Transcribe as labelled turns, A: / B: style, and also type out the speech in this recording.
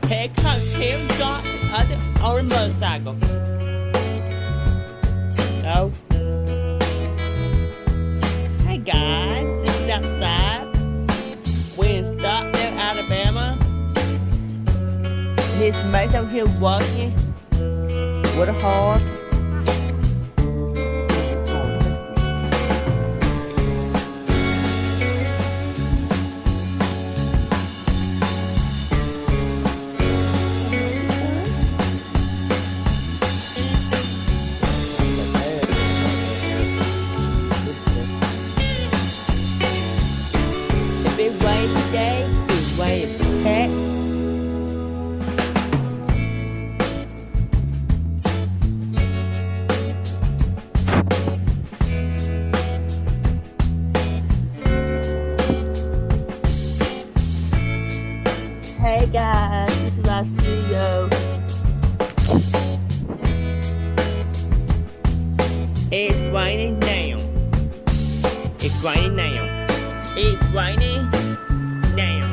A: Here comes Tim Johnson on a motorcycle. So, hey guys, this is outside. We're in Stockdale, Alabama. His mate out here working with a hard. The big wave today is wave pet. Hey guys, this is our studio. It's raining now. It's raining now. It's raining now.